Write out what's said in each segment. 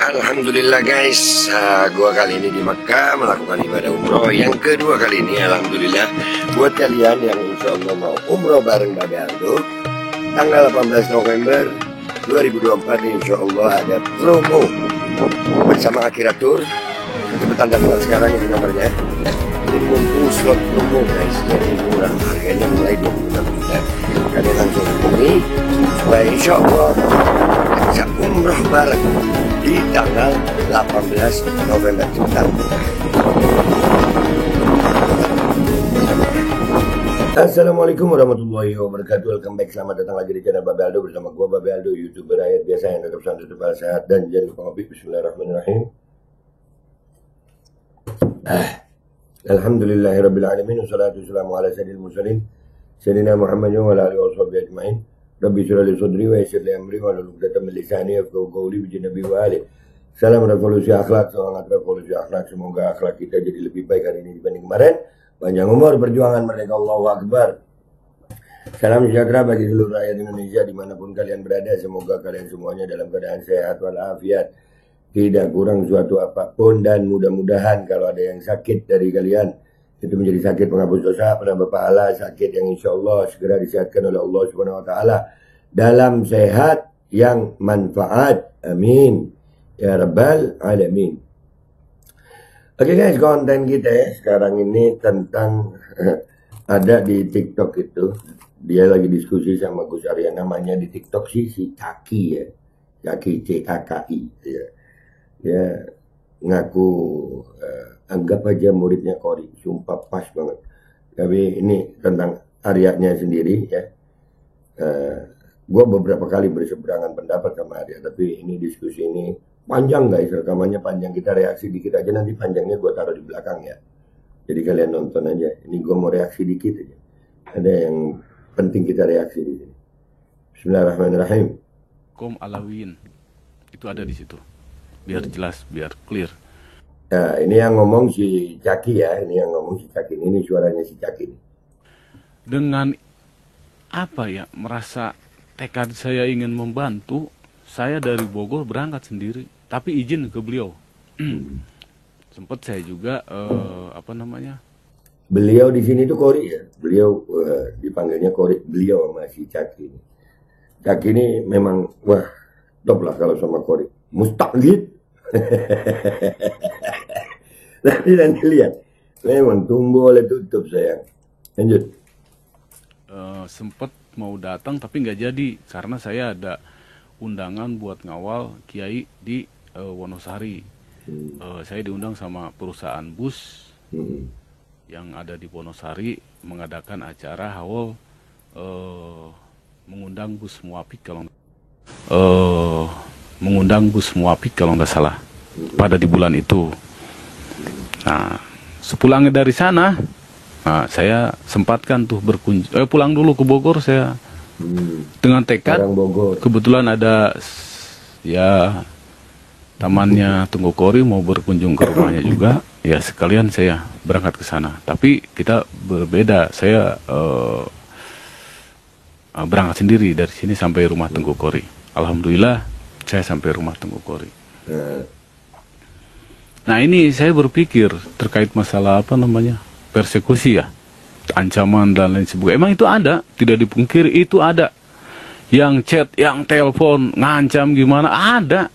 Alhamdulillah guys, gua kali ini di Mekah melakukan ibadah umroh yang kedua kali ini. Alhamdulillah buat kalian yang insya Allah mau umroh bareng Babe Aldo tanggal 18 November 2024 insya Allah ada promo bersama Akhirat Tour. Cepetan daftar sekarang ini nomornya. Ini mumpung slot promo guys, jadi murah, harganya mulai 26 juta. Kalian langsung hubungi supaya insya Allah bisa umroh bareng di tanggal 18 November kita. Assalamualaikum warahmatullahi wabarakatuh. Welcome back, selamat datang lagi di channel Babe Aldo bersama gua Babe Aldo, YouTuber rakyat biasa yang tetap santai, tetap sehat dan jangan lupa ngopi. Bismillahirrahmanirrahim. Alhamdulillahirabbil alamin, wassalatu wassalamu ala sayyidil mursalin sayyidina Muhammadin wa ala alihi washabihi ajmain. Rabbi shrah li sadri wa yassir li amri wa hlul 'uqdatam min lisani yafqahu qawli bi nabi wa ali. Salam revolusi akhlak, semangat revolusi akhlak. Semoga akhlak kita jadi lebih baik hari ini dibanding kemarin. Panjang umur, perjuangan merdeka, Allahu Akbar. Salam sejahtera bagi seluruh rakyat Indonesia dimanapun kalian berada. Semoga kalian semuanya dalam keadaan sehat walafiat, tidak kurang suatu apapun, dan mudah-mudahan kalau ada yang sakit dari kalian itu menjadi sakit penghapus dosa, penambah pahala, sakit yang insya Allah segera disehatkan oleh Allah Subhanahu Wa Taala dalam sehat yang manfaat. Amin ya rabbal alamin. Oke guys, konten kita ya sekarang ini tentang ada di TikTok itu, dia lagi diskusi sama Gus Arya, namanya di TikTok sih si Caki ya, Caki CKKI ya. Dia ngaku anggap aja muridnya Kori, sumpah pas banget. Tapi ini tentang Aryanya sendiri ya. Gue beberapa kali berseberangan pendapat sama Arya, tapi ini diskusi ini panjang guys, rekamannya panjang, kita reaksi dikit aja, nanti panjangnya gue taruh di belakang ya. Jadi kalian nonton aja. Ini gue mau reaksi dikit aja. Ada yang penting kita reaksi di sini. Bismillahirrahmanirrahim. Alawin itu ada di situ. Biar jelas, biar clear. Nah, ini yang ngomong si Caki ya, ini yang ngomong si Caki. Ini suaranya si Caki. Dengan apa ya, merasa tekad saya ingin membantu, saya dari Bogor berangkat sendiri, tapi izin ke beliau. Sempat saya juga beliau di sini tuh Kori ya. Beliau dipanggilnya Kori, beliau sama si Caki. Caki ini memang wah top lah kalau sama Kori. Mustaqlid. nanti lihat. Memang tumbuh oleh tutup sayang. Lanjut. Sempat mau datang tapi nggak jadi karena saya ada undangan buat ngawal Kiai di Wonosari. Saya diundang sama perusahaan bus yang ada di Wonosari mengadakan acara haul, mengundang bus Muafik kalau nggak salah pada di bulan itu. Nah, sepulangnya dari sana, saya sempatkan tuh berkunjung, pulang dulu ke Bogor saya. Dengan tekad, kebetulan ada ya temannya Tunggu Kori mau berkunjung ke rumahnya juga, ya sekalian saya berangkat ke sana. Tapi kita berbeda, saya berangkat sendiri dari sini sampai rumah Tunggu Kori. Alhamdulillah saya sampai rumah Tunggu Kori. Nah ini saya berpikir terkait masalah persekusi ya, ancaman dan lain sebagainya. Emang itu ada, tidak dipungkiri itu ada. Yang chat, yang telepon, ngancam gimana, ada.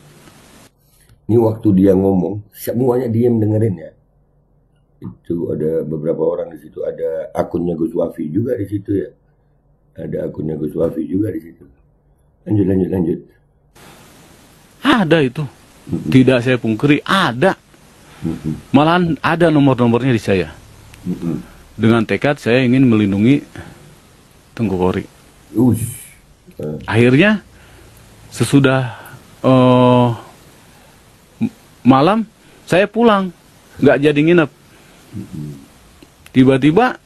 Ini waktu dia ngomong, semuanya diem dengerin ya. Itu ada beberapa orang di situ, ada akunnya Gus Wafi juga di situ ya. Ada akunnya Gus Wafi juga di situ. Lanjut. Ada itu. Tidak saya pungkiri, ada. Malahan ada nomor-nomornya di saya. Dengan tekad saya ingin melindungi Tunggu Kori. Akhirnya sesudah malam saya pulang, nggak jadi nginep. Tiba-tiba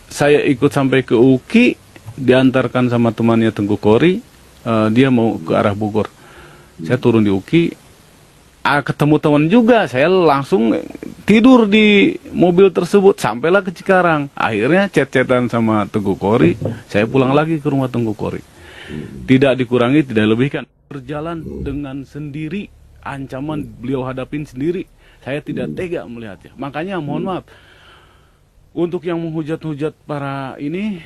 saya ikut sampai ke UKI, diantarkan sama temannya Tunggu Kori. Dia mau ke arah Bogor. Saya turun di UKI, ketemu teman juga, saya langsung tidur di mobil tersebut sampailah ke Cikarang. Akhirnya chat-chatan sama Tunggu Kori, saya pulang lagi ke rumah Tunggu Kori. Tidak dikurangi, tidak lebihkan. Berjalan dengan sendiri ancaman beliau hadapin sendiri. Saya tidak tega melihatnya. Makanya mohon maaf untuk yang menghujat-hujat para ini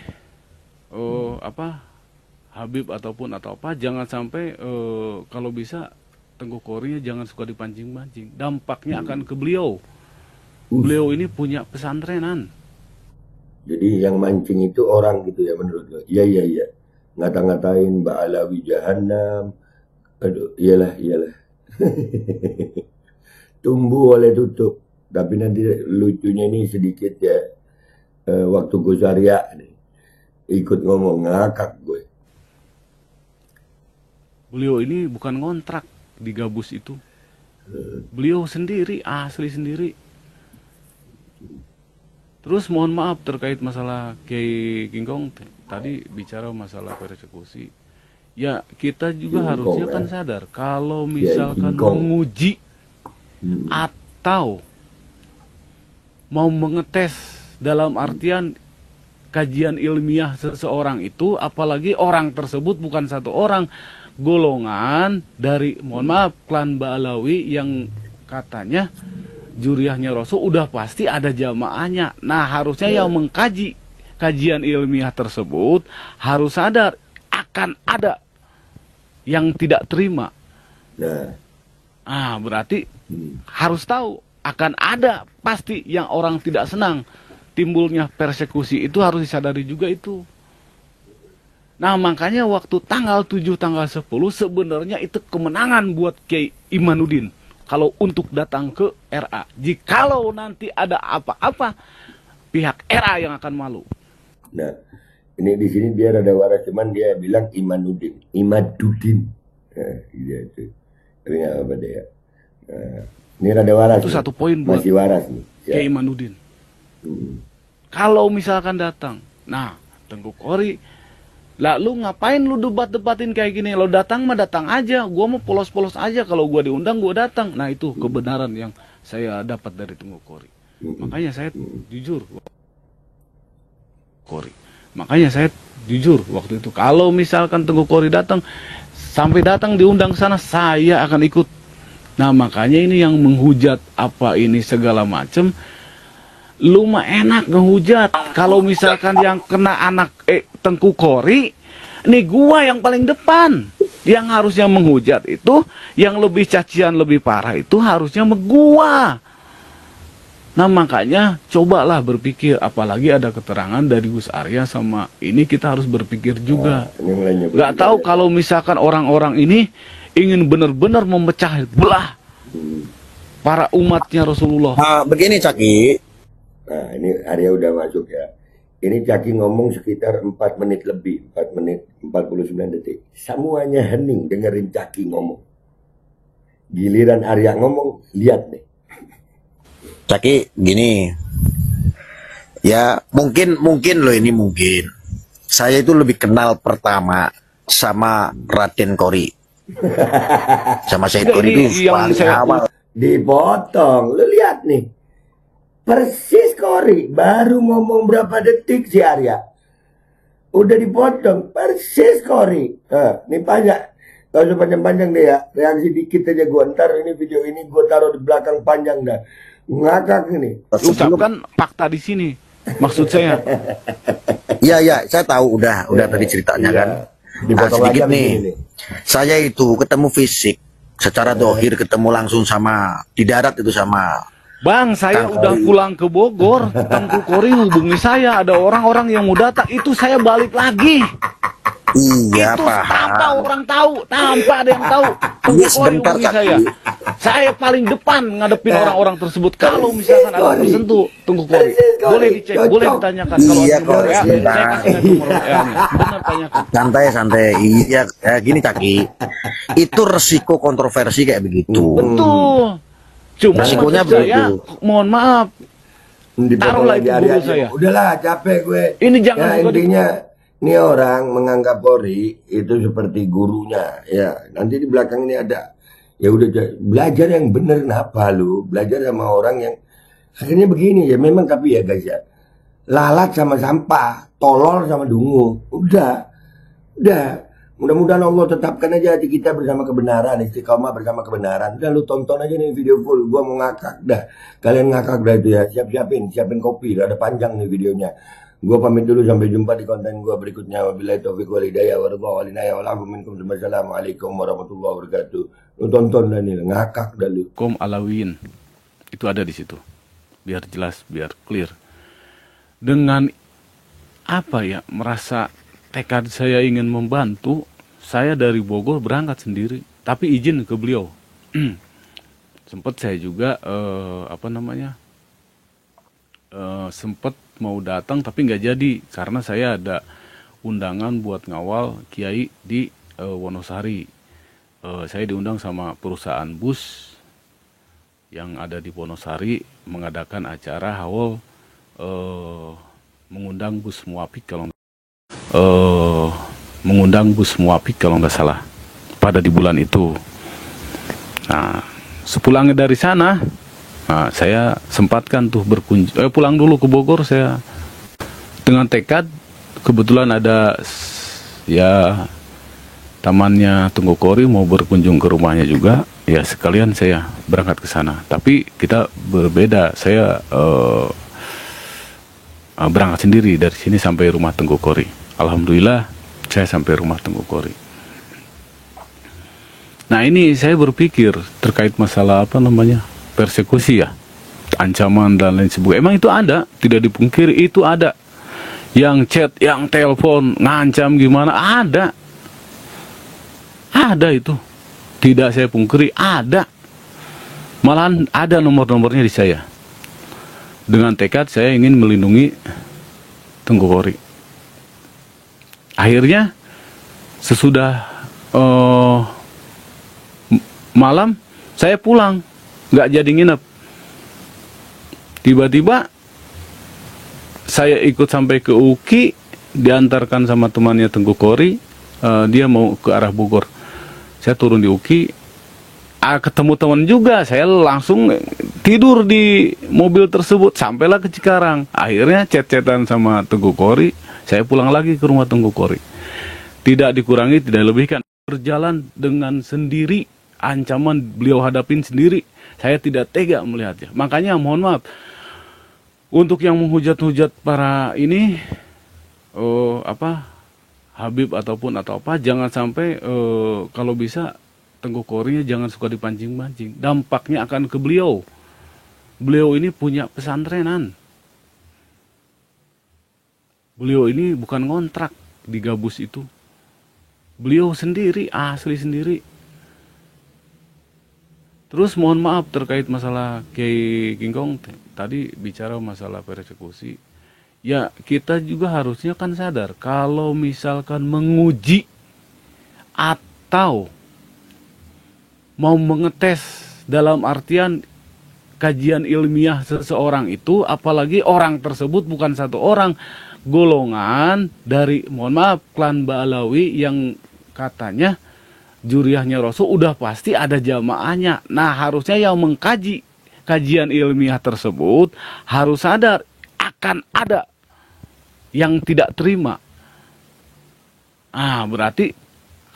Habib ataupun atau apa, jangan sampai kalau bisa Tengku Kori jangan suka dipancing-pancing. Dampaknya akan ke beliau. Beliau ini punya pesantrenan. Jadi yang mancing itu orang gitu ya menurut lo? Iya. Ngata-ngatain Mbak Alawi Jahannam. Aduh, iyalah. Tumbuh oleh tutup. Tapi nanti lucunya ini sedikit ya. Waktu Gus Arya nih, ikut ngomong, ngakak gue. Beliau ini bukan ngontrak di Gabus itu. Beliau sendiri, asli sendiri. Terus mohon maaf terkait masalah Kiai Kingkong tadi bicara masalah persekusi. Ya kita juga harusnya kan sadar kalau misalkan menguji atau mau mengetes dalam artian kajian ilmiah seseorang itu, apalagi orang tersebut bukan satu orang, golongan dari mohon maaf klan Ba'alawi yang katanya juriahnya Rasul udah pasti ada jamaahnya. Nah harusnya yang mengkaji kajian ilmiah tersebut harus sadar akan ada yang tidak terima. Berarti harus tahu akan ada pasti yang orang tidak senang. Timbulnya persekusi itu harus disadari juga itu. Nah makanya waktu tanggal 7, tanggal 10 sebenarnya itu kemenangan buat Kiai Imanuddin. Kalau untuk datang ke RA. Jikalau nanti ada apa-apa, pihak RA yang akan malu. Nah, ini di sini dia rada waras, cuman dia bilang Imanuddin. Dia itu. Tapi nggak apa dia. Ini rada waras. Itu satu poin buat masih waras nih. Kiai Imanuddin. Kalau misalkan datang, nah Tengku Kori, lalu ngapain lu debat-debatin kayak gini? Lo datang mah datang aja, gua mau polos-polos aja. Kalau gua diundang gua datang. Nah itu kebenaran yang saya dapat dari Tengku Kori. Makanya saya jujur, waktu itu. Kalau misalkan Tengku Kori datang, sampai datang diundang sana, saya akan ikut. Nah makanya ini yang menghujat apa ini segala macem. Lu mah enak ngehujat. Kalau misalkan yang kena anak Tengku Kori, nih gua yang paling depan. Yang harusnya menghujat itu, yang lebih cacian lebih parah itu harusnya gua. Nah makanya cobalah berpikir, apalagi ada keterangan dari Gus Arya sama ini, kita harus berpikir juga. Gak tahu kalau misalkan orang-orang ini ingin benar-benar memecah belah para umatnya Rasulullah. Begini Caki. Nah ini Arya udah masuk ya. Ini Caki ngomong sekitar 4 menit lebih, 4 menit 49 detik. Semuanya hening dengerin Caki ngomong. Giliran Arya ngomong, lihat nih. Caki gini. Ya mungkin loh ini mungkin. Saya itu lebih kenal pertama sama Raden Kori. Sama Syed Kori itu paling awal. Dipotong, lu lihat nih. Persis Kori, baru ngomong berapa detik si Arya. Udah dipotong, persis Kori. Ini panjang, gak usah panjang-panjang deh ya. Reaksi dikit aja gue, ntar ini video ini gue taruh di belakang panjang dah. Ngakak ini. Ucapkan fakta di sini, maksud saya. Iya, saya tahu udah tadi ceritanya kan. Sedikit nih. Saya itu ketemu fisik, secara dohir ketemu langsung sama di darat itu sama. Bang, saya udah pulang ke Bogor. Tengku Kori hubungi saya, ada orang-orang yang mau datang, itu saya balik lagi. Iya, itu paham. tanpa orang tahu, tanpa ada yang tahu. Tengku Kori hubungi saya. Saya paling depan ngadepin orang-orang tersebut. Kalau misalkan ada tersentuh, Tengku Kori, boleh dicek, boleh ditanyakan. Kalau Iya, nomor WA, saya kasih nomor WA-nya. Benar, tanyakan. Santai. Iya, gini Caki. Itu resiko kontroversi kayak begitu. Betul. Cuma resikonya saya, mohon maaf, taruhlah itu guru saya. Udahlah, capek gue. Ini jangan ya, intinya ini orang menganggap Kori itu seperti gurunya. Ya, nanti di belakang ini ada. Ya udah belajar yang bener, kenapa lu? Belajar sama orang yang akhirnya begini ya. Memang tapi ya guys ya. Lalat sama sampah, tolol sama dungu. Udah. Mudah-mudahan Allah tetapkan aja hati kita bersama kebenaran, istiqomah bersama kebenaran. Udah lu tonton aja nih video full. Gua mau ngakak dah. Kalian ngakak dah itu ya. Siapin kopi. Ada panjang nih videonya. Gua pamit dulu, sampai jumpa di konten gua berikutnya. Wabillahi taufiq wal hidayah warahmatullahi wabarakatuh. Assalamualaikum warahmatullahi wabarakatuh. Lu tonton dah nih, ngakak dah lu. Kom Alawin itu ada di situ. Biar jelas, biar clear. Dengan apa ya, merasa tekad saya ingin membantu, saya dari Bogor berangkat sendiri, tapi izin ke beliau. Sempat saya juga sempat mau datang tapi nggak jadi karena saya ada undangan buat ngawal kiai di Wonosari. Saya diundang sama perusahaan bus yang ada di Wonosari mengadakan acara haul, mengundang bus Muafik kalau nggak salah pada di bulan itu. Nah, sepulangnya dari sana, saya sempatkan tuh pulang dulu ke Bogor. Saya dengan tekad, kebetulan ada ya tamannya Tengku Kori mau berkunjung ke rumahnya juga, ya sekalian saya berangkat ke sana. Tapi kita berbeda, saya berangkat sendiri dari sini sampai rumah Tengku Kori. Alhamdulillah saya sampai rumah Tengku Kori. Nah, ini saya berpikir terkait masalah persekusi ya, ancaman dan lain sebagainya. Emang itu ada, tidak dipungkiri itu ada. Yang chat, yang telepon, ngancam gimana, ada itu. Tidak saya pungkiri, ada. Malahan ada nomor-nomornya di saya. Dengan tekad saya ingin melindungi Tengku Kori. Akhirnya sesudah malam saya pulang, nggak jadi nginep. Tiba-tiba saya ikut sampai ke UKI, diantarkan sama temannya Tengku Kori. Dia mau ke arah Bogor. Saya turun di UKI, ketemu teman juga. Saya langsung tidur di mobil tersebut, sampailah ke Cikarang. Akhirnya chat-chatan sama Tengku Kori. Saya pulang lagi ke rumah Tengku Kori. Tidak dikurangi, tidak lebihkan. Berjalan dengan sendiri, ancaman beliau hadapin sendiri. Saya tidak tega melihatnya. Makanya mohon maaf untuk yang menghujat-hujat para ini Habib atau apa, jangan sampai kalau bisa Tengku Kori jangan suka dipancing-pancing. Dampaknya akan ke beliau. Beliau ini punya pesantrenan. Beliau ini bukan ngontrak di Gabus itu. Beliau sendiri, asli sendiri. Terus mohon maaf terkait masalah Kiai Kingkong tadi bicara masalah persekusi. Ya, kita juga harusnya kan sadar kalau misalkan menguji atau mau mengetes dalam artian kajian ilmiah seseorang itu, apalagi orang tersebut bukan satu orang, golongan dari, mohon maaf, klan Ba'alawi yang katanya juriahnya Rasul, udah pasti ada jamaahnya. Nah, harusnya yang mengkaji kajian ilmiah tersebut harus sadar akan ada yang tidak terima. Berarti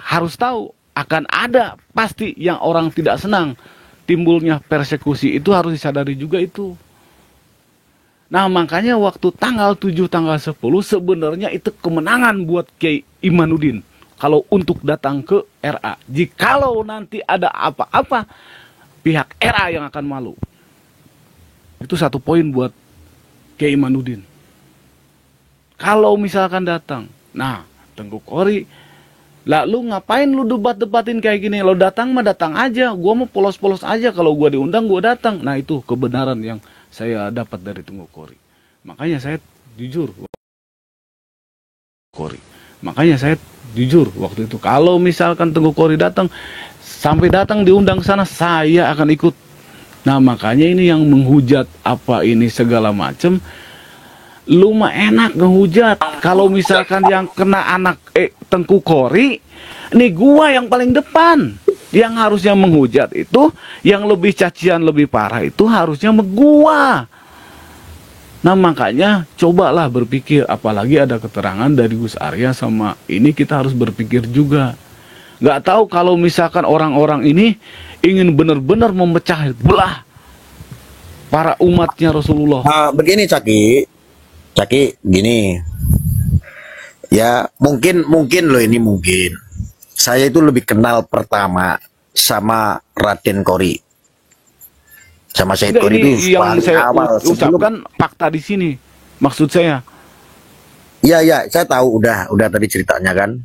harus tahu akan ada pasti yang orang tidak senang. Timbulnya persekusi itu harus disadari juga itu. Nah, makanya waktu tanggal 7, tanggal 10 sebenarnya itu kemenangan buat Kiai Imanuddin. Kalau untuk datang ke RA. Jikalau nanti ada apa-apa, pihak RA yang akan malu. Itu satu poin buat Kiai Imanuddin. Kalau misalkan datang. Nah, Tengku Kori, lah lu ngapain lu debat-debatin kayak gini? Lo datang mah datang aja. Gua mau polos-polos aja. Kalau gua diundang gua datang. Nah, itu kebenaran yang saya dapat dari Tengku Kori. Makanya saya jujur waktu itu. Kalau misalkan Tengku Kori datang, sampai datang diundang sana, saya akan ikut. Nah, makanya ini yang menghujat apa ini segala macem. Lu mah enak ngehujat. Kalau misalkan yang kena anak Tengku Kori, nih gua yang paling depan. Yang harusnya menghujat itu, yang lebih cacian lebih parah itu harusnya gua. Nah makanya cobalah berpikir, apalagi ada keterangan dari Gus Arya sama ini, kita harus berpikir juga. Nggak tahu kalau misalkan orang-orang ini ingin benar-benar memecah belah para umatnya Rasulullah. Begini Caki gini. Ya mungkin loh, ini mungkin. Saya itu lebih kenal pertama sama Raden Kori. Sama Syed Kori itu yang saya awal ucapkan fakta di sini. Maksud saya. Iya, saya tahu udah tadi ceritanya kan.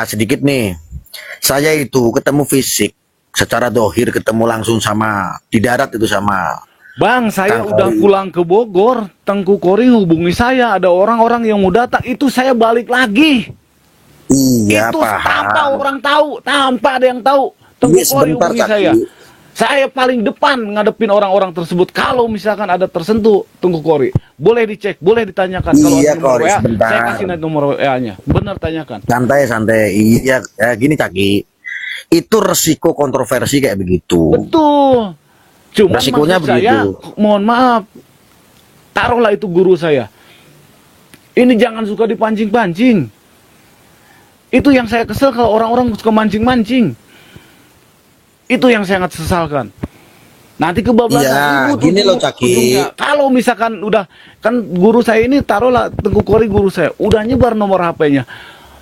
Sedikit nih. Saya itu ketemu fisik secara dohir, ketemu langsung sama di darat itu sama Bang, saya Kang udah Kori. pulang ke Bogor, Tengku Kori hubungi saya, ada orang-orang yang mau datang, itu saya balik lagi. Iya, Itu paham. tanpa orang tahu, tanpa ada yang tahu. Tengku Iya, Kori sebentar, hubungi Caki. saya. Saya paling depan ngadepin orang-orang tersebut. Kalau misalkan ada tersentuh Tengku Kori, boleh dicek, boleh ditanyakan. Kalau Iya, ada nomor Kori, WA, sebentar. saya kasih nomor WA-nya. Benar, tanyakan. Santai. Iya, gini Caki. Itu resiko kontroversi kayak begitu. Betul. Cuma Resikonya maksud saya, begitu. mohon maaf, taruhlah itu guru saya. Ini jangan suka dipancing-pancing. Itu yang saya kesel kalau orang-orang suka mancing-mancing. Itu yang saya sangat sesalkan. Nanti kebablasan Iya, ribut gini loh, Caki. ujungnya. Kalau misalkan udah, kan guru saya ini taruhlah Tengku Kori guru saya, udah nyebar nomor HP-nya.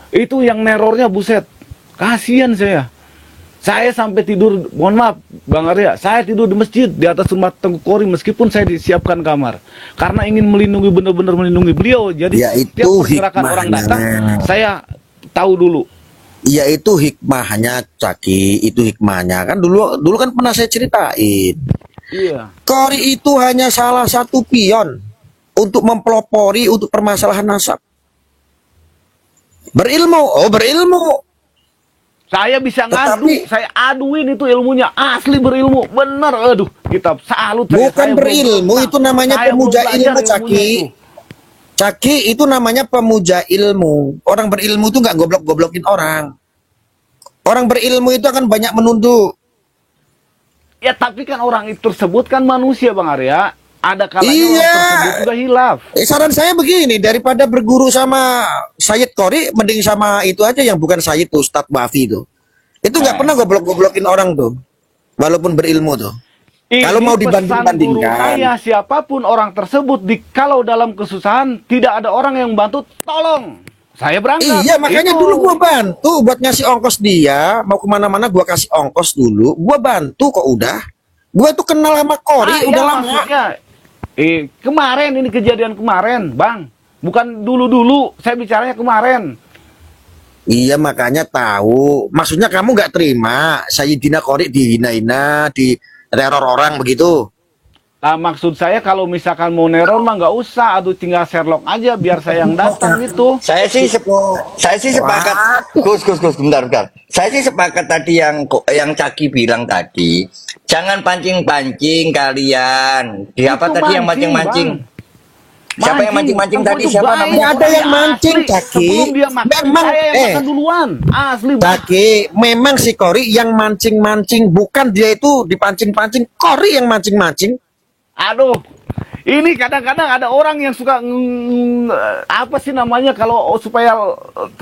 Itu yang nerornya buset. Kasihan saya. Saya sampai tidur, mohon maaf Bang Arya, saya tidur di masjid di atas rumah Tengku Kori meskipun saya disiapkan kamar. Karena ingin melindungi, benar-benar melindungi beliau. Jadi Ya, setiap itu pergerakan orang hikmahnya. datang, saya tahu dulu. Iya, itu hikmahnya Caki, itu hikmahnya. Kan dulu kan pernah saya ceritain. Iya. Kori itu hanya salah satu pion untuk mempelopori untuk permasalahan nasab. Berilmu. Saya bisa ngadu, Tetapi- saya aduin itu ilmunya, asli berilmu, bener, aduh, kita salut. Bukan saya berilmu, belum- itu namanya saya belum pemuja belajar ilmu, ilmunya Caki. itu. Caki, itu namanya pemuja ilmu. Orang berilmu itu nggak goblok-goblokin orang. Orang berilmu itu akan banyak menunduk. Ya tapi kan orang itu tersebut kan manusia Bang Arya, ada kalanya Iya. orang tersebut juga hilaf. Saran saya begini, daripada berguru sama Syed Kori, mending sama itu aja yang bukan Syed tuh, Ustadz Bafi itu. Itu nggak pernah goblok-goblokin orang tuh, walaupun berilmu tuh. Kalau mau Ini pesan guru dibanding-bandingkan. saya, siapapun orang tersebut, kalau dalam kesusahan tidak ada orang yang bantu, tolong. Saya berangkat. Iya, makanya Itu. dulu gua bantu buat ngasih ongkos dia, mau kemana-mana gua kasih ongkos dulu, gua bantu kok udah. Gua tuh kenal sama Kori udah ya, lama. maksudnya, kemarin ini kejadian kemarin, Bang. Bukan dulu-dulu, saya bicaranya kemarin. Iya, makanya tahu. Maksudnya kamu nggak terima Sayyidina Kori dihina-hina, di teror orang begitu. Nah, maksud saya kalau misalkan mau neror mah nggak usah, aduh tinggal Sherlock aja biar saya yang datang gitu. Saya sih sepakat. Gus, bentar. Saya sih sepakat tadi yang Caki bilang tadi. Jangan pancing-pancing kalian. Di apa Itu tadi yang mancing-mancing? Siapa yang mancing-mancing tadi? Itu Siapa baik. namanya? Ada yang mancing, Asli, Caki. Sebelum dia makan, Memang, saya yang makan duluan. Asli, Bang. Caki, memang si Kori yang mancing-mancing, bukan dia itu dipancing-pancing. Kori yang mancing-mancing. Aduh, ini kadang-kadang ada orang yang suka apa sih namanya kalau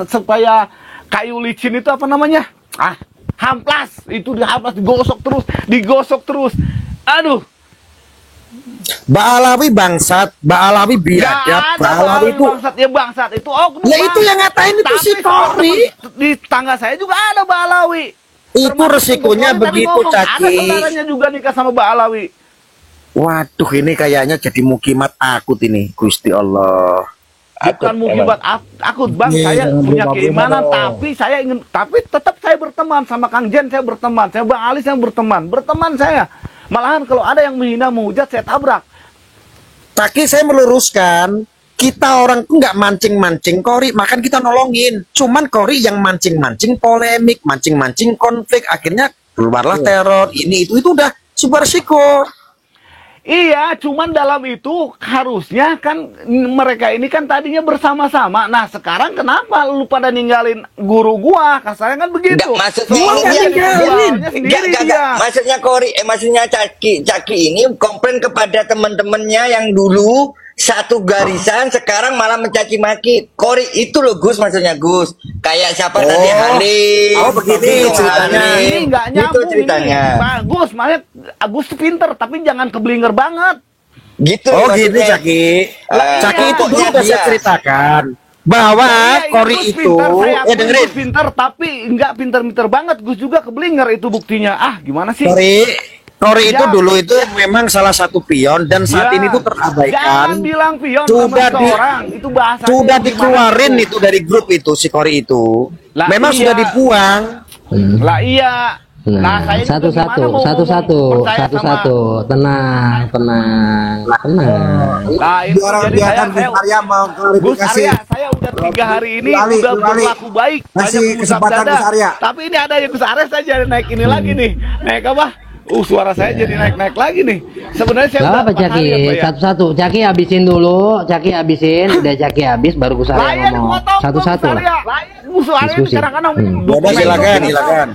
supaya kayu licin itu apa namanya? Hamplas. Itu dihamplas, digosok terus. Aduh, Ba'alawi bangsat, Ba'alawi biadab, Ba'alawi itu. bangsat itu. Oknum, Ya Bang. itu yang ngatain itu Tapi si Kori. di tetangga saya juga ada Ba'alawi. Itu resikonya Tadi begitu, ngomong, ada Caki. saudaranya juga nikah sama Ba'alawi. Waduh, ini kayaknya jadi mukimat akut ini, Gusti Allah. Bukan mukibat akut, Bang. Saya punya keimanan, tapi tetap saya berteman sama Kang Jen, saya berteman, saya Bang Ali, saya berteman saya. Malahan kalau ada yang menghina menghujat, saya tabrak. Tapi saya meluruskan, kita orang tuh nggak mancing-mancing Kori, makan kita nolongin. Cuman Kori yang mancing-mancing polemik, mancing-mancing konflik, akhirnya keluarlah teror, ini itu udah super resiko. Iya, cuman dalam itu harusnya kan mereka ini kan tadinya bersama-sama. Nah, sekarang kenapa lu pada ninggalin guru gua? Kasarnya kan begitu. Enggak, maksudnya Gua ini dia ninggalin sendiri dia. maksudnya maksudnya Caki ini komplain kepada teman-temannya yang dulu satu garisan, sekarang malah mencaci maki Kori itu loh Gus, maksudnya Gus. Kayak siapa tadi, Halim. Oh, begini ceritanya. Ini nggak Itu nyambung ceritanya. ini. Bagus, makanya Agus pinter, tapi jangan keblinger banget. Gitu Oh gini maksudnya. Caki. Lah, Caki iya, itu dulu iya, udah saya iya. ceritakan bahwa Iya, Kori Gus itu, pinter, saya akui dengerin. Gus pinter, tapi nggak pinter-pinter banget. Gus juga keblinger, itu buktinya. Ah, gimana sih? Kori itu Ya. dulu itu memang salah satu pion dan saat Ya. ini tuh terabaikan. Jangan bilang pion Sudah sama di- seorang. Itu bahasanya Sudah gimana dikeluarin tuh? itu dari grup itu si Kori itu. Lah, Memang iya. sudah dibuang. Lah iya. Nah, saya juga satu-satu, gimana mau satu-satu, ngomong percaya satu-satu, tenang, tenang, tenang. Nah, itu jadi biarkan Gus Arya mau Gus klarifikasi. Arya, saya udah 3 hari ini Gus udah Ali, Gus Ali. berlaku baik, Kasih banyak mengusap kesempatan dada. Gus Arya. Tapi ini ada yang Gus Arya saya jadi naik ini lagi nih. Naik apa? Suara saya jadi naik-naik lagi nih. Sebenarnya saya Gak udah apa 4 hari Caki, apa ya? satu-satu. Caki habisin dulu, Caki habisin, udah Caki habis baru Gus Arya Layan ngomong. potong Satu-satu lah. Gus Arya Diskusi. kadang-kadang Udah, silakan.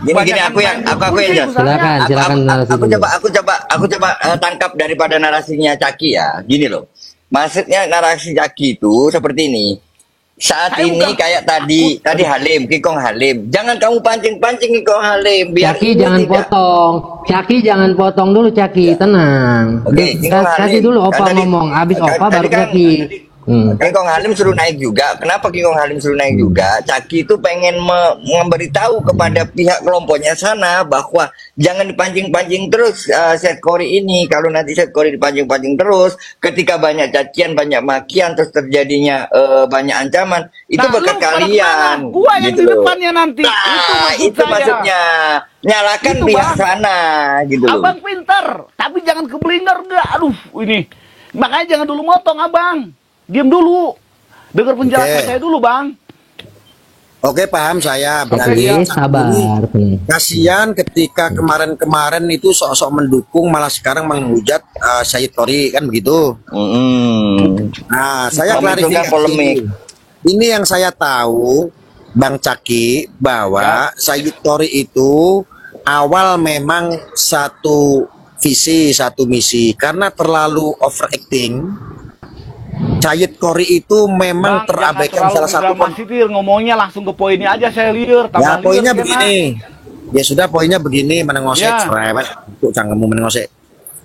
Gini aku yang aja. Silakan, silakan narasi Aku dulu. coba tangkap daripada narasinya Caki ya. Gini loh. Maksudnya narasi Caki itu seperti ini. Saat Saya ini bukan- kayak tadi Halim, Kikong Halim. Jangan kamu pancing-pancing Kikong Halim biar Caki ini jangan tidak- potong, Caki jangan potong dulu Caki, tenang. Oke, Kikong Kasih Halim. dulu Kan Opa tadi- ngomong, habis kan Opa tadi baru kan- Caki. Kingkong Halim suruh naik juga. Kenapa Kingkong Halim suruh naik juga? Caki itu pengen memberitahu kepada pihak kelompoknya sana bahwa jangan dipancing-pancing terus set Kori ini. Kalau nanti set Kori dipancing-pancing terus, ketika banyak cacian, banyak makian, terus terjadinya banyak ancaman, itu Nah, berkat lu pada kalian. kemana? Gua yang gitu di loh. depannya nanti. Nah, Itu itu maksud saya. maksudnya. Nyalakan Itu, pihak Bang. sana, gitu loh. Abang pinter, tapi jangan keblinger dah. Aduh, ini. Makanya jangan dulu motong, Abang. Diam dulu. Dengar penjelasan Oke. saya dulu, Bang. Oke, paham saya. Oke, Berarti sabar. kasihan ketika kemarin-kemarin itu sok-sok mendukung malah sekarang menghujat Syed Kori kan begitu. Nah, saya Polemik juga, klarifikasi. polemik. Ini yang saya tahu, Bang Caki, bahwa Syed Kori itu awal memang satu visi, satu misi, karena terlalu overacting. Syed Kori itu memang Bang, terabaikan jangan salah satu terlalu dramatisir, ngomongnya langsung ke poinnya aja, saya liur. ya tambah poinnya liur, begini. Ya sudah poinnya begini, menengosek Ya. cerewet. Kok cangkemmu menengosek.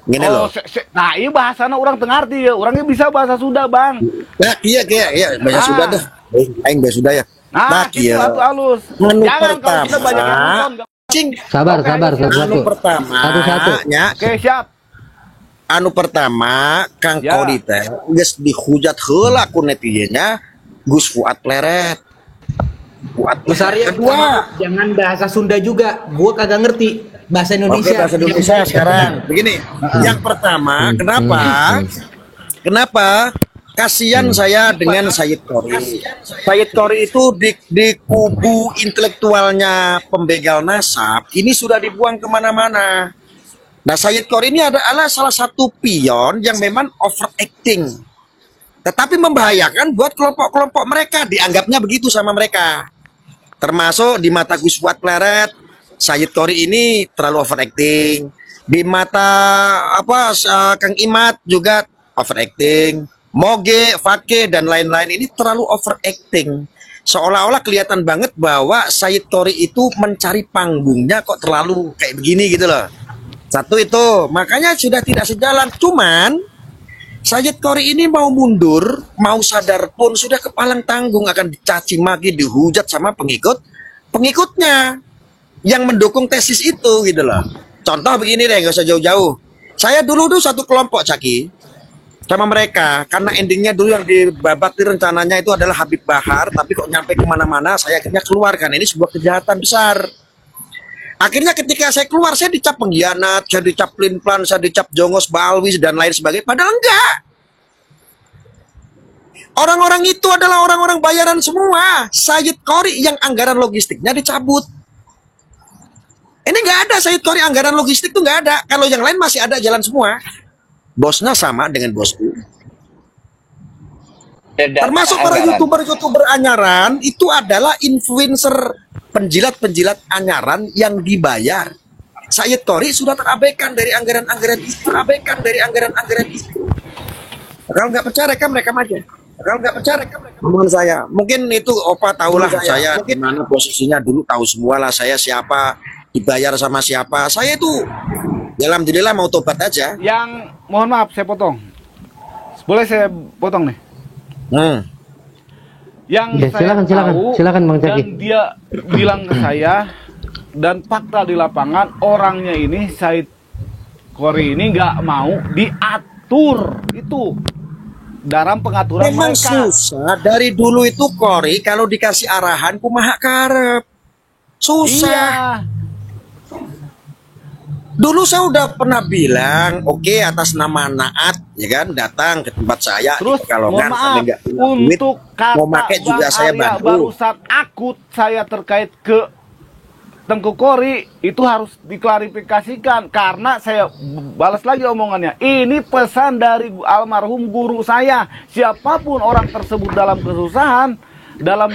Gini loh. Nah, ini bahasana orang tengarti ya. Orangnya bisa bahasa Sunda, Bang. Nah, iya, bahasa Ah. sudah dah. Aing bahasa sudah ya. Nah, gitu iya. atuh halus. Menu Jangan kalau kita banyak yang pertama, nonton. cing. Sabar, sabar, Anu satu-satu. pertama, Satu-satu. nya, Oke, siap. anu pertama, Kang Ya. Kori teh geus dihujat heula ku netizennya Gus Fuad Pleret. Fuad Gus Arya, kedua. jangan bahasa Sunda juga. Gua kagak ngerti bahasa Oke, Indonesia. bahasa Indonesia sekarang. Begini, yang pertama, kenapa kasihan saya dengan Syed Kori. Syed Kori itu di kubu intelektualnya pembegal nasab, ini sudah dibuang kemana-mana. Nah, Syed Kori ini adalah salah satu pion yang memang overacting. Tetapi membahayakan buat kelompok-kelompok mereka, dianggapnya begitu sama mereka. Termasuk di mata Gus Fuad Pleret, Syed Kori ini terlalu overacting. Di mata Kang Imat juga overacting. Moge, Fake dan lain-lain ini terlalu overacting. Seolah-olah kelihatan banget bahwa Syed Kori itu mencari panggungnya kok terlalu kayak begini gitu loh. Satu itu, makanya sudah tidak sejalan. Cuman Syed Kori ini mau mundur, mau sadar pun sudah kepalang tanggung, akan dicaci maki, dihujat sama pengikutnya yang mendukung tesis itu gitu loh. Contoh begini deh, gak usah jauh-jauh. Saya dulu tuh satu kelompok Caki sama mereka, karena endingnya dulu yang dibabat rencananya itu adalah Habib Bahar, tapi kok nyampe kemana-mana, saya akhirnya keluarkan. Ini sebuah kejahatan besar. Akhirnya ketika saya keluar, saya dicap pengkhianat, saya dicap pelin-pelan, saya dicap jongos, balwis, dan lain sebagainya. Padahal enggak. Orang-orang itu adalah orang-orang bayaran semua. Syed Kori yang anggaran logistiknya dicabut. Ini nggak ada Syed Kori anggaran logistik tuh nggak ada. Kalau yang lain masih ada jalan semua. bosnya sama dengan bosku. Data Termasuk para anggaran. youtuber anyaran itu adalah influencer penjilat anyaran yang dibayar. Sayyid Tori sudah terabaikan dari anggaran-anggaran itu, Kalau nggak percaya rekam aja. Mohon saya, mungkin itu Opa tahulah saya di mana posisinya dulu, tahu semua lah saya siapa, dibayar sama siapa. Saya itu, ya alhamdulillah mau tobat aja. Yang mohon maaf saya potong. Boleh saya potong nih? Yang Ya, saya silakan Bang Caki. dan dia bilang ke saya, dan fakta di lapangan orangnya ini Sayyid Kori ini nggak mau diatur itu dalam pengaturan Memang mereka. susah dari dulu itu Kori kalau dikasih arahan kumaha karep. Susah. Iya. Dulu saya udah pernah bilang, oke, atas nama Naat, ya kan, datang ke tempat saya. Terus Kalau mohon nggak maaf sampai nggak punya duit, untuk kata mau pakai juga Bang saya Arya bantu. barusan akut saya terkait ke Tengku Kori itu harus diklarifikasikan karena saya balas lagi omongannya. Ini pesan dari almarhum guru saya. Siapapun orang tersebut dalam kesusahan, dalam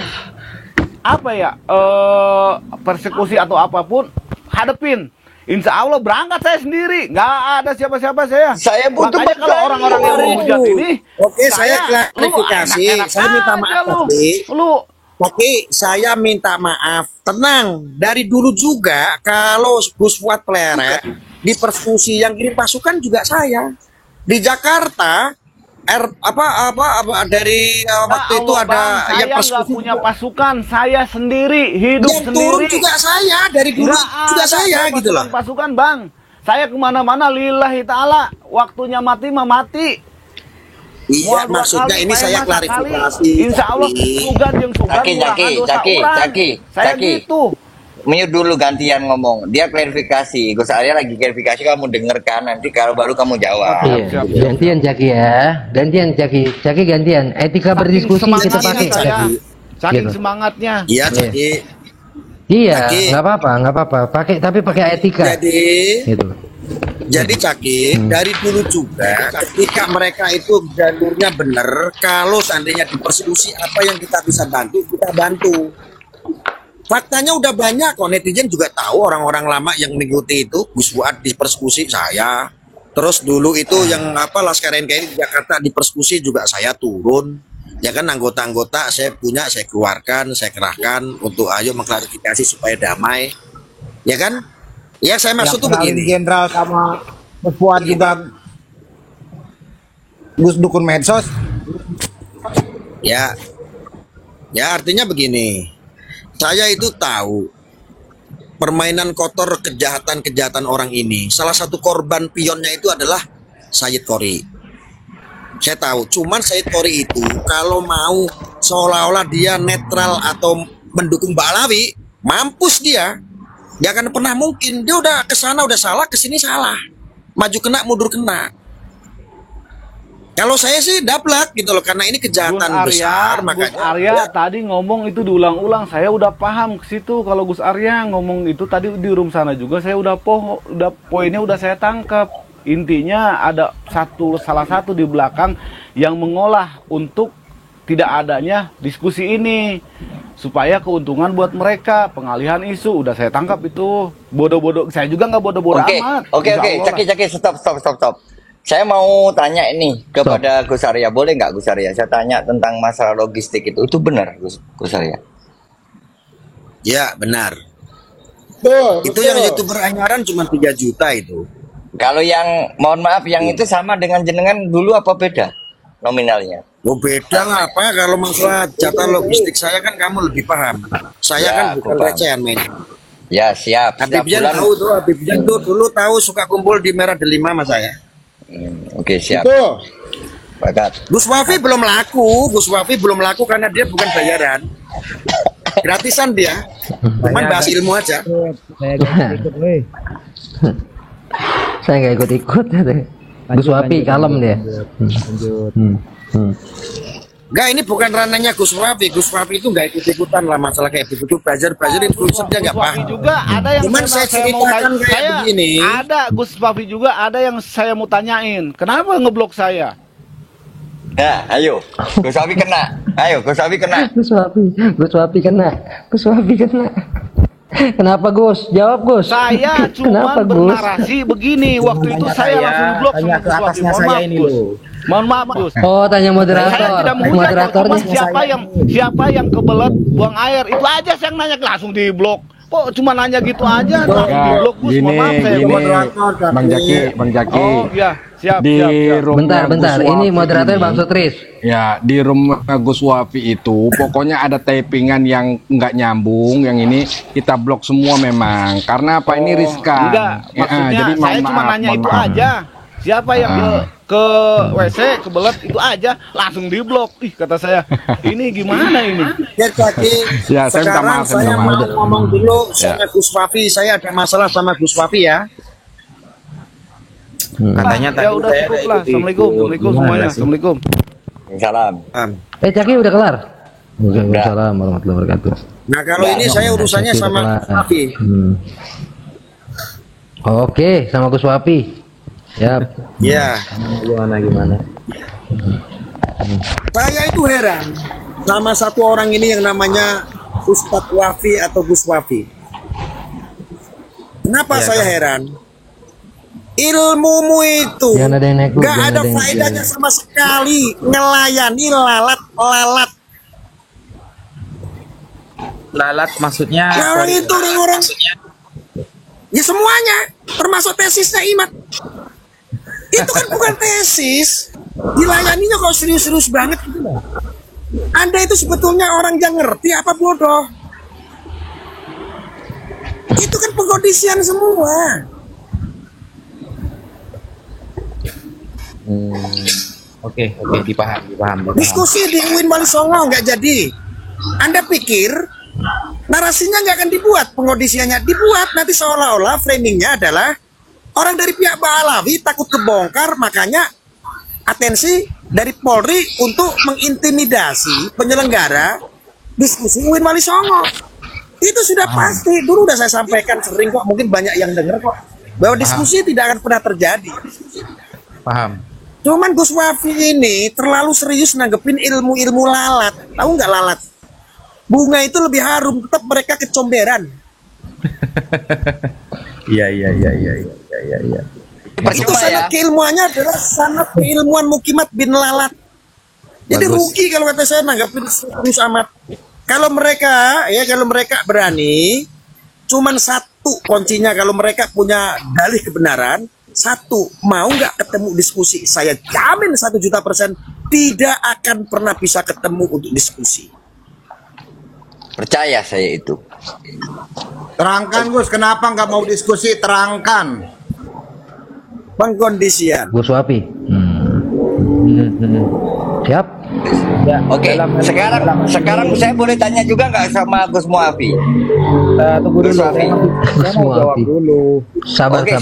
persekusi atau apapun, hadepin. Insya Allah berangkat saya sendiri, nggak ada siapa-siapa saya. Saya butuh Makanya kalau bantuan. orang-orang yang menghujat ini, Oke, saya klarifikasi. Saya minta maaf, Tapi saya minta maaf. Tenang, dari dulu juga kalau Gus Fuad Pleret di persekusi yang kirim pasukan juga saya. Di Jakarta dari waktu itu ada yang saya nggak persekusi punya pasukan, saya sendiri hidup yang sendiri. turun juga saya dari dulu Nggak juga ada saya gitu loh. pasukan Bang, saya kemana-mana lillahi ta'ala, waktunya mati mah mati. Iya, Mau dua maksudnya kali, ini saya masa klarifikasi. kali. Insya Allah sugan yang sugan Caki. saya gitu. Mute dulu, gantian ngomong. Dia klarifikasi. Gus Arya lagi klarifikasi, kamu dengarkan nanti kalau baru kamu jawab. Iya, gantian Caki ya. Gantian Caki. Caki gantian. Etika berdiskusi kita pakai. Saking Gitu. semangatnya. Iya, jadi Iya, Caki. nggak apa-apa. Tapi pakai etika. Gitu. Jadi Caki, dari dulu juga ketika mereka itu jalurnya benar, kalau seandainya dipersekusi apa yang kita bisa bantu, kita bantu. Faktanya udah banyak kok, netizen juga tahu orang-orang lama yang mengikuti itu. Gus Fuad dipersekusi saya. Terus dulu itu yang Laskar NKRI di Jakarta dipersekusi juga saya turun. Ya kan, anggota-anggota saya punya, saya keluarkan, saya kerahkan untuk ayo mengklarifikasi supaya damai. Ya kan? Ya saya maksud tuh begini. Jenderal sama Gus Fuad juga Gus dukun medsos. Ya artinya begini. Saya itu tahu permainan kotor, kejahatan orang ini. Salah satu korban pionnya itu adalah Sayyid Kori. Saya tahu, cuman Sayyid Kori itu kalau mau seolah-olah dia netral atau mendukung Balawi, mampus dia. Dia akan pernah mungkin. Dia udah kesana udah salah, kesini salah. Maju kena, mundur kena. Kalau saya sih daplak gitu loh, karena ini kejahatan besar. Gus Arya tadi ngomong itu diulang-ulang, saya udah paham ke situ. Kalau Gus Arya ngomong itu tadi di room sana juga saya udah poinnya udah saya tangkap. Intinya ada salah satu di belakang yang mengolah untuk tidak adanya diskusi ini supaya keuntungan buat mereka, pengalihan isu. Udah saya tangkap itu. Bodoh-bodoh, saya juga nggak bodoh-bodoh amat. Oke, Caki, stop. Saya mau tanya ini kepada Gus Arya, boleh nggak Gus Arya? Saya tanya tentang masalah logistik itu benar Gus Arya? Ya benar. Betul. Itu yang youtuber anyaran cuma 3 juta itu. Kalau yang mohon maaf yang itu sama dengan jenengan dulu apa beda nominalnya? Oh beda lah apa kalau masalah jatah logistik saya kan kamu lebih paham. Saya Ya, kan aku bukan paham. recehan men. Ya siap. Habib Setiap Jan bulan. tahu tuh, Habib Jan tuh dulu tahu suka kumpul di Merah Delima sama saya. Oke, siap. Betul. Bakat. Gus Wafi belum laku karena dia bukan bayaran. Gratisan dia. Cuman bahas ilmu aja. Saya nggak ikut-ikut. Gus Wapi kalem dia. Enggak, ini bukan ranahnya Gus Wafi. Gus Wafi itu nggak ikut-ikutan lah masalah kayak begitu. Belajar itu dia nggak Gus Wafi paham. juga ada yang Cuman saya ceritakan kayak begini. Ada Gus Wafi juga ada yang saya mau tanyain. Kenapa ngeblok saya? Ya, ayo. Gus Wafi kena. Ayo, Gus Wafi kena. Gus Wapi kena. Kenapa Gus? Jawab Gus. Saya cuma Kenapa Gus? bernarasi begini. Waktu itu saya langsung blok tanya sama ke Gus Wafi. atasnya Mohon saya maaf, ini Gus. loh. Mohon maaf Gus. Oh, tanya Saya moderator. tidak menghujat, Moderatornya cuma siapa yang kebelet buang air itu aja saya nanya langsung di blok. Kok cuma nanya gitu aja langsung di blok Gus. Mohon maaf saya. Bang Jaki. Oh iya, siap. Bentar. Ini moderator Bang Sutris. Ya, di rumah Gus Wafi itu pokoknya ada tapingan yang nggak nyambung, yang ini kita blok semua memang. Karena apa, ini riskan. Enggak, maksudnya jadi saya cuma nanya itu aja. Siapa yang ke WC kebelet itu aja langsung diblok. Ih, kata saya, ini gimana ini? Ya, Jaki, Ya, saya minta sekarang maaf, saya mau ngomong dulu sama Gus Wafi. Saya ada masalah sama Gus Wafi ya. Katanya tadi ya udah cukup lah. Assalamualaikum semuanya. Assalamualaikum. Salam. Caki udah kelar? Waalaikumsalam warahmatullahi wabarakatuh. Nah, kalau ini saya urusannya sama Gus Wafi. Oke, sama Gus Wapi. Siap. Ya. Gimana? Saya itu heran sama satu orang ini yang namanya Ustadz Wafi atau Gus Wafi. Kenapa saya heran? Ilmumu itu Jangan ada yang naik, nggak jangan ada ada yang- faedahnya sama sekali, ngelayani lalat. Lalat maksudnya Orang itu orang ya semuanya, termasuk tesisnya Imat. Itu kan bukan tesis, dilayaninya kok serius-serius banget gitu loh. Anda itu sebetulnya orang yang ngerti apa bodoh? Itu kan pengkondisian semua. Oke, dipaham. Diskusi di UIN Wali Songo nggak jadi. Anda pikir narasinya nggak akan dibuat, pengkondisiannya dibuat, nanti seolah-olah framingnya adalah orang dari pihak Ba'alawi takut kebongkar, makanya atensi dari Polri untuk mengintimidasi penyelenggara diskusi UIN Wali Songo. Itu sudah pasti, dulu udah saya sampaikan sering kok, mungkin banyak yang dengar kok, bahwa diskusi tidak akan pernah terjadi. Paham. Cuman Gus Wafi ini terlalu serius nanggepin ilmu-ilmu lalat. Tahu nggak lalat? Bunga itu lebih harum, tetap mereka kecomberan. Iya. Itu sanad keilmuannya adalah sanad keilmuan Mukimat bin Lalat. Jadi rugi kalau kata saya nanggepin serius amat. Kalau mereka berani, cuman satu kuncinya kalau mereka punya dalih kebenaran. Satu, mau nggak ketemu diskusi? Saya jamin 1.000.000% tidak akan pernah bisa ketemu untuk diskusi. Percaya saya itu. Terangkan Gus, kenapa nggak mau diskusi? Terangkan. Pengkondisian. Gus Wapi. Siap. Oke, sekarang saya boleh tanya juga nggak sama Gus Muafi? Tunggu Gus dulu. Wafi. Gus Wapi. Silakan. Oke,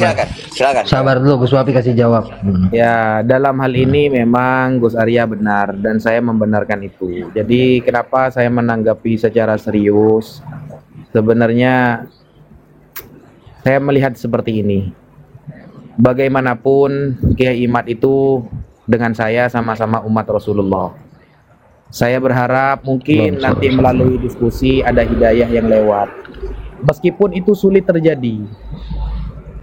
silakan. Sabar dulu, Gus Wapi kasih jawab. Ya, dalam hal ini memang Gus Arya benar dan saya membenarkan itu. Jadi kenapa saya menanggapi secara serius? Sebenarnya saya melihat seperti ini. Bagaimanapun Kiai Imad itu dengan saya sama-sama umat Rasulullah. Saya berharap mungkin nanti melalui diskusi ada hidayah yang lewat. Meskipun itu sulit terjadi.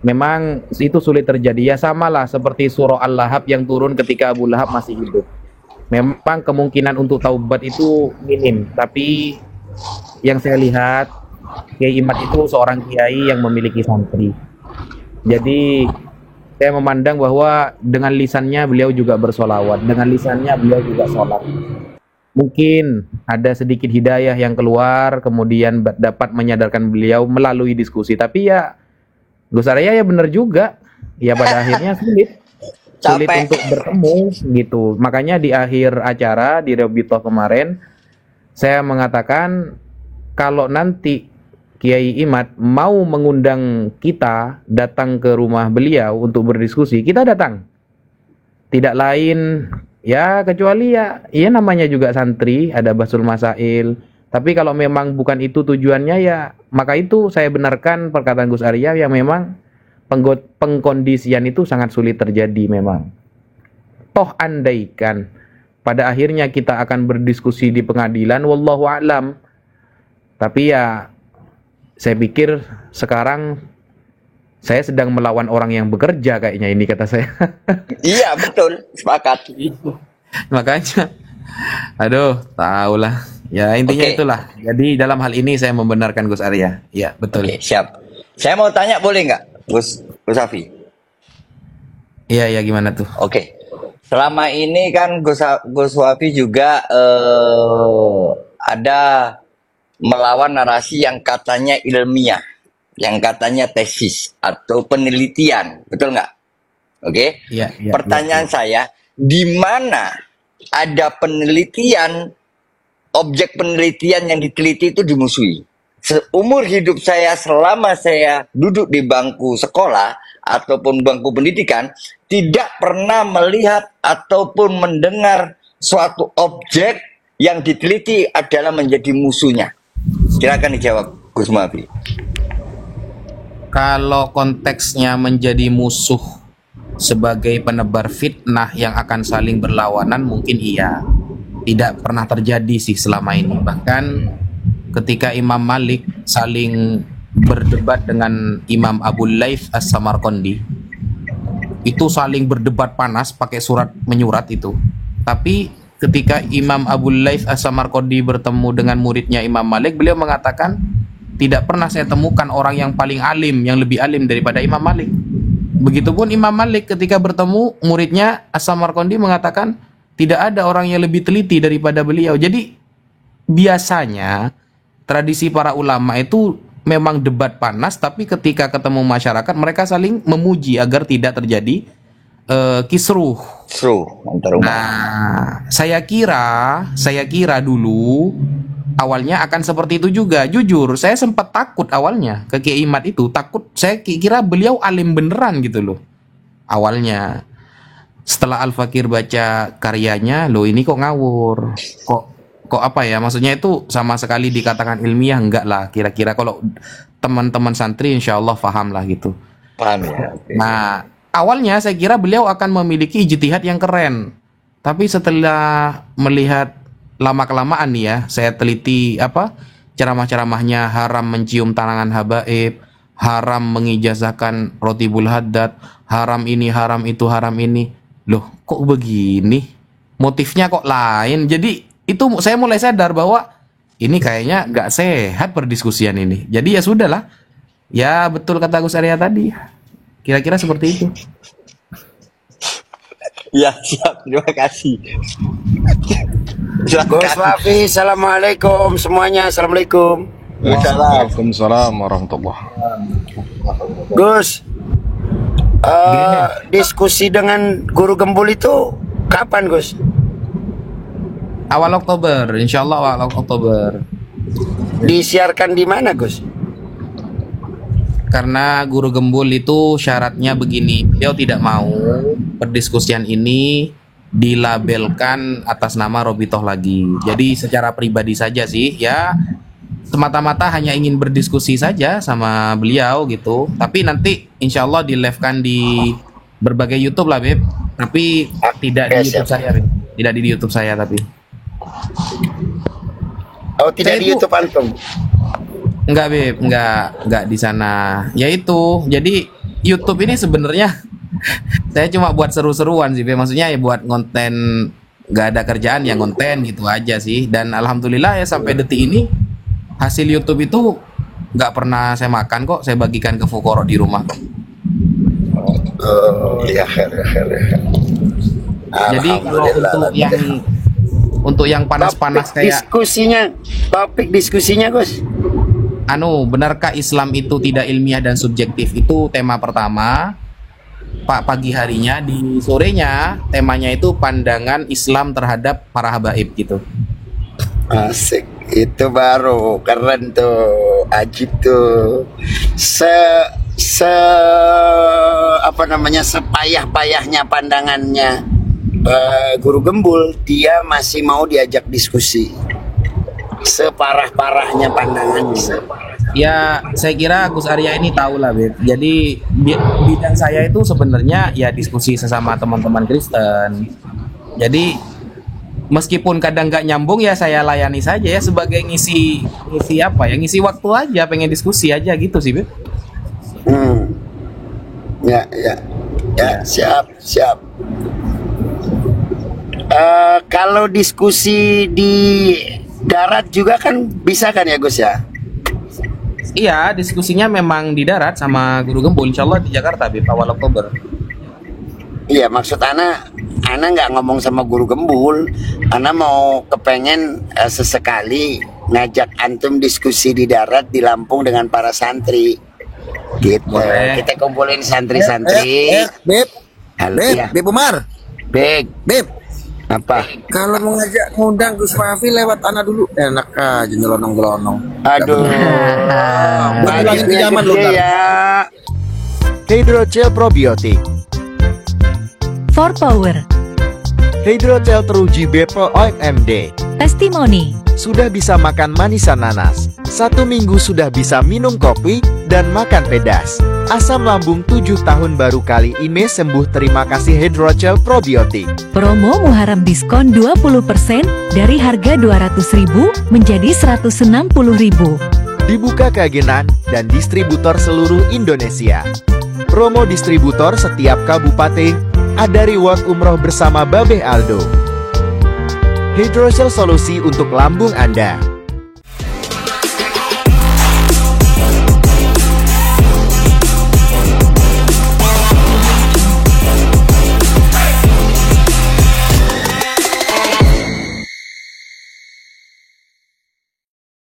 Memang itu sulit terjadi, ya samalah seperti surah Al-Lahab yang turun ketika Abu Lahab masih hidup. Memang kemungkinan untuk taubat itu minim, tapi yang saya lihat Kiai Imad itu seorang kiai yang memiliki santri. Jadi saya memandang bahwa dengan lisannya beliau juga bersolawat, dengan lisannya beliau juga sholat. Mungkin ada sedikit hidayah yang keluar, kemudian dapat menyadarkan beliau melalui diskusi. Tapi ya Gus Arya ya benar juga, ya pada akhirnya sulit untuk bertemu gitu. Makanya di akhir acara di Rebitoh kemarin saya mengatakan kalau nanti Kiai Imad mau mengundang kita datang ke rumah beliau untuk berdiskusi, kita datang. Tidak lain Ya kecuali ya, iya namanya juga santri, ada basul masail. Tapi kalau memang bukan itu tujuannya ya, maka itu saya benarkan perkataan Gus Arya yang memang pengkondisian itu sangat sulit terjadi memang. Toh andaikan pada akhirnya kita akan berdiskusi di pengadilan, wallahu a'lam. Tapi ya saya pikir sekarang saya sedang melawan orang yang bekerja kayaknya ini, kata saya. Iya betul, sepakat. Makanya, aduh, tahulah. Ya intinya Oke. itulah. Jadi dalam hal ini saya membenarkan Gus Arya. Ya betul. Oke, siap. Saya mau tanya boleh nggak, Gus Safi? Iya ya, gimana tuh? Oke. Selama ini kan Gus Wafi juga ada melawan narasi yang katanya ilmiah, yang katanya tesis atau penelitian, betul nggak? Oke. Iya. Pertanyaan saya, di mana ada penelitian, objek penelitian yang diteliti itu dimusuhi? Seumur hidup saya, selama saya duduk di bangku sekolah ataupun bangku pendidikan, tidak pernah melihat ataupun mendengar suatu objek yang diteliti adalah menjadi musuhnya. Silakan dijawab, Gus Mafi. Kalau konteksnya menjadi musuh sebagai penebar fitnah yang akan saling berlawanan, mungkin iya. Tidak pernah terjadi sih selama ini. Bahkan ketika Imam Malik saling berdebat dengan Imam Abu Laith As-Samarqandi, itu saling berdebat panas pakai surat menyurat itu. Tapi ketika Imam Abu Laith As-Samarqandi bertemu dengan muridnya Imam Malik, beliau mengatakan, tidak pernah saya temukan orang yang paling alim, yang lebih alim daripada Imam Malik. Begitupun Imam Malik ketika bertemu muridnya As-Samarqandi mengatakan, tidak ada orang yang lebih teliti daripada beliau. Jadi biasanya tradisi para ulama itu memang debat panas, tapi ketika ketemu masyarakat mereka saling memuji agar tidak terjadi kisruh. Nah, saya kira dulu awalnya akan seperti itu juga. Jujur, saya sempat takut awalnya ke Kiai Imad itu, takut. Saya kira beliau alim beneran gitu loh awalnya. Setelah Al-Fakir baca karyanya, loh ini kok ngawur, kok apa ya, maksudnya itu sama sekali dikatakan ilmiah, enggak lah. Kira-kira kalau teman-teman santri insya Allah paham lah gitu. Paham ya. Nah, awalnya saya kira beliau akan memiliki ijtihad yang keren. Tapi setelah melihat lama-kelamaan nih ya, saya teliti ceramah-ceramahnya, haram mencium tangan habaib, haram mengijazahkan rotibul haddad, haram ini, haram itu, haram ini. Loh, kok begini? Motifnya kok lain. Jadi itu saya mulai sadar bahwa ini kayaknya nggak sehat perdiskusian ini. Jadi ya sudahlah. Ya betul kata Gus Arya tadi. Kira-kira seperti itu. Ya siap, terima kasih. Gus Wafi, assalamualaikum semuanya, assalamualaikum. Waalaikumsalam warahmatullahi wabarakatuh. Gus, diskusi dengan guru gembul itu kapan, Gus? Awal Oktober, insya Allah awal Oktober. Disiarkan di mana, Gus? Karena guru gembul itu syaratnya begini, beliau tidak mau perdiskusian ini dilabelkan atas nama Robitoh lagi. Jadi secara pribadi saja sih, ya semata-mata hanya ingin berdiskusi saja sama beliau gitu. Tapi nanti insya Allah di live-kan di berbagai YouTube lah, Beb. Tapi tidak di YouTube saya, Beb. Tidak di YouTube saya tapi. Oh, tidak di YouTube antum? Enggak, Beb, enggak di sana. Ya itu, jadi YouTube ini sebenarnya saya cuma buat seru-seruan sih, Beb. Maksudnya ya buat konten, nggak ada kerjaan ya konten gitu aja sih. Dan alhamdulillah ya sampai detik ini hasil YouTube itu nggak pernah saya makan kok. Saya bagikan ke fukoro di rumah. Oh, ya. Jadi kalau untuk yang panas-panas kayak topik diskusinya, Gus. Benarkah Islam itu tidak ilmiah dan subjektif? Itu tema pertama. Pagi harinya, di sorenya temanya itu pandangan Islam terhadap para habaib gitu. Asik, itu baru keren tuh, ajib tuh. Sepayah-payahnya pandangannya Guru Gembul, dia masih mau diajak diskusi. Separah-parahnya pandangannya. Ya, saya kira Gus Arya ini tahu lah, Beb. Jadi bidang saya itu sebenarnya ya diskusi sesama teman-teman Kristen. Jadi meskipun kadang nggak nyambung ya saya layani saja ya sebagai ngisi apa ya, ngisi waktu aja, pengen diskusi aja gitu sih, Beb. Ya, siap. Kalau diskusi di darat juga kan bisa kan ya Gus ya? Iya, diskusinya memang di darat sama Guru Gembul, insya Allah di Jakarta, Beb, awal Oktober. Iya, maksud Ana nggak ngomong sama Guru Gembul, Ana mau kepengen sesekali ngajak antum diskusi di darat di Lampung dengan para santri, gitu. Boleh. Kita kumpulin santri-santri. Beb, Halo, Beb, ya. Beb Umar, Beb, apa? kalau mau ngundang Gus Wafi lewat Ana dulu, enak aja nyelonong-nyelonong. Aduh, Ulangin ke zaman lu, gede ntar. ya. Hydrogel probiotik. For Power, Hydrogel teruji BPOM MD. Testimoni, Sudah bisa makan manisan nanas. 1 minggu sudah bisa minum kopi dan makan pedas. Asam lambung 7 tahun baru kali ini sembuh. Terima kasih Hydrogel probiotik. promo Muharram diskon 20% dari harga 200.000 menjadi 160.000. Dibuka keagenan dan distributor seluruh Indonesia. Promo distributor setiap kabupaten. Ada reward umroh bersama Babeh Aldo. Hydrogel solusi untuk lambung Anda.